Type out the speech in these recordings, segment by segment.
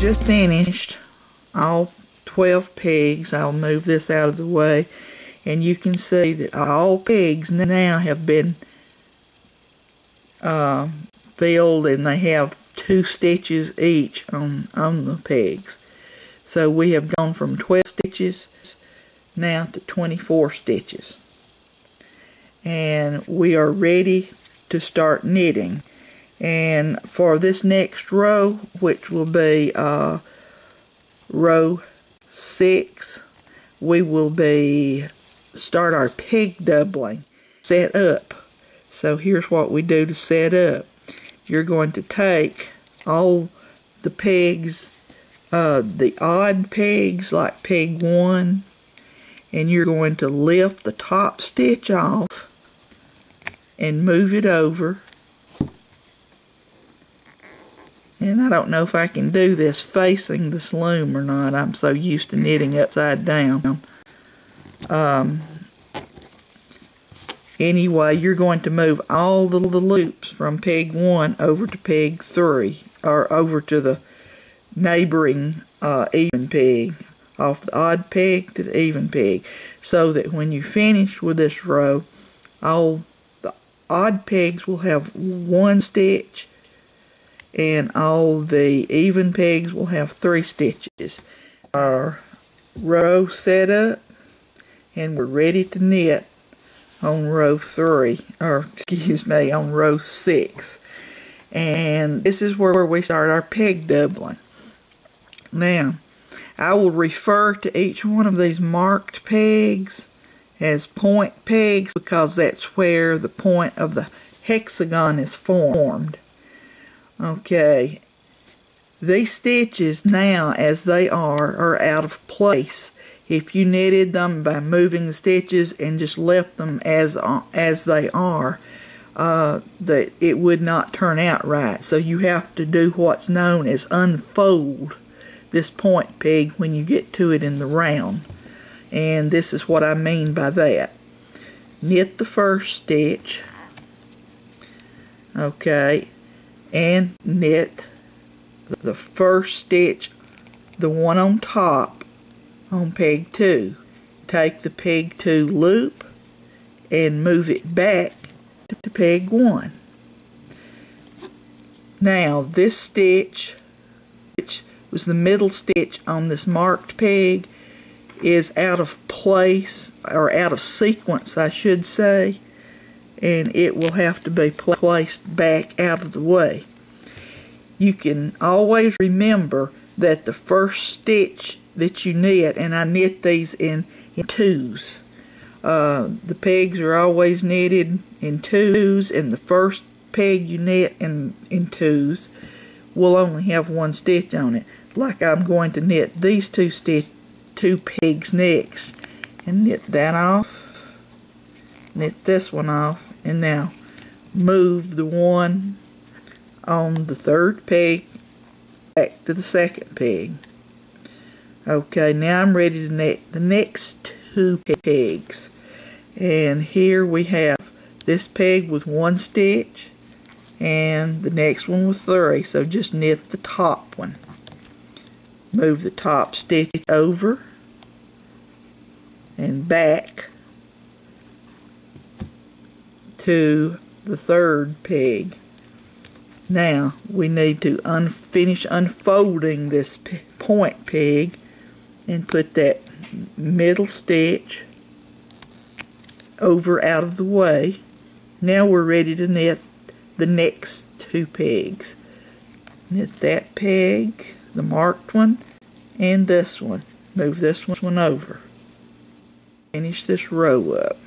just finished all 12 pegs. I'll move this out of the way, and you can see that all pegs now have been filled, and they have 2 stitches each on the pegs. So we have gone from 12 stitches now to 24 stitches, and we are ready to start knitting. And for this next row, which will be row 6, we will start our peg doubling set up. So here's what we do to set up. You're going to take all the pegs, the odd pegs like peg 1, and you're going to lift the top stitch off and move it over. And I don't know if I can do this facing this loom or not. I'm so used to knitting upside down. Anyway, you're going to move all the loops from peg 1 over to peg 3, or over to the neighboring even peg, off the odd peg to the even peg, so that when you finish with this row, all the odd pegs will have 1 stitch, and all the even pegs will have 3 stitches. Our row set up, and we're ready to knit on row 3, or excuse me, on row 6. And this is where we start our peg doubling. Now, I will refer to each one of these marked pegs as point pegs, because that's where the point of the hexagon is formed. Okay, these stitches now, as they are out of place. If you knitted them by moving the stitches and just left them as they are, that it would not turn out right. So you have to do what's known as unfold this point peg when you get to it in the round. And this is what I mean by that. Knit the first stitch, okay, and knit the first stitch, the one on top, on peg 2. Take the peg 2 loop and move it back to peg 1. Now this stitch, which was the middle stitch on this marked peg, is out of place, or out of sequence I should say, and it will have to be placed back out of the way. You can always remember that the first stitch that you knit, and I knit these in 2s. The pegs are always knitted in 2s, and the first peg you knit in 2s will only have 1 stitch on it. Like I'm going to knit these 2 pegs next, and knit that off, knit this one off, and now move the one on the 3rd peg back to the 2nd peg. Okay, now I'm ready to knit the next 2 pegs, and here we have this peg with 1 stitch and the next one with 3, so just knit the top one. Move the top stitch over and back to the 3rd peg. Now we need to finish unfolding this point peg and put that middle stitch over out of the way. Now we're ready to knit the next 2 pegs. Knit that peg, the marked one, and this one. Move this one over. Finish this row up.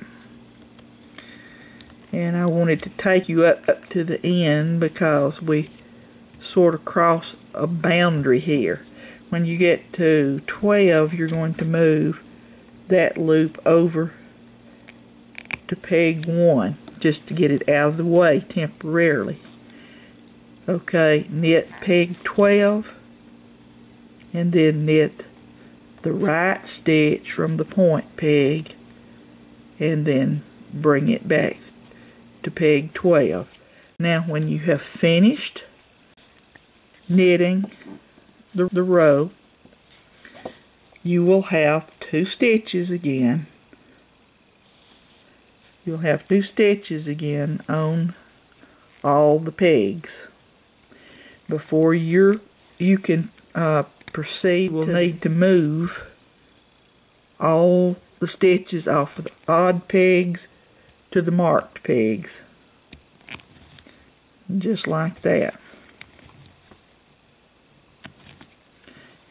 And I wanted to take you up to the end because we sort of cross a boundary here. When you get to 12, you're going to move that loop over to peg 1 just to get it out of the way temporarily. Okay, knit peg 12 and then knit the right stitch from the point peg and then bring it back to peg 12. Now when you have finished knitting the row, you will have 2 stitches again. You'll have 2 stitches again on all the pegs. Before you can proceed, we'll need to move all the stitches off of the odd pegs to the marked pegs. Just like that.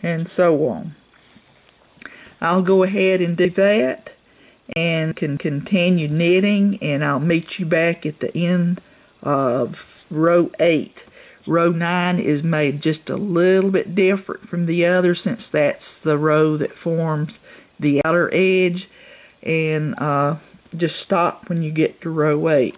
And so on. I'll go ahead and do that and can continue knitting, and I'll meet you back at the end of row 8. Row 9 is made just a little bit different from the other, since that's the row that forms the outer edge, and just stop when you get to row 8.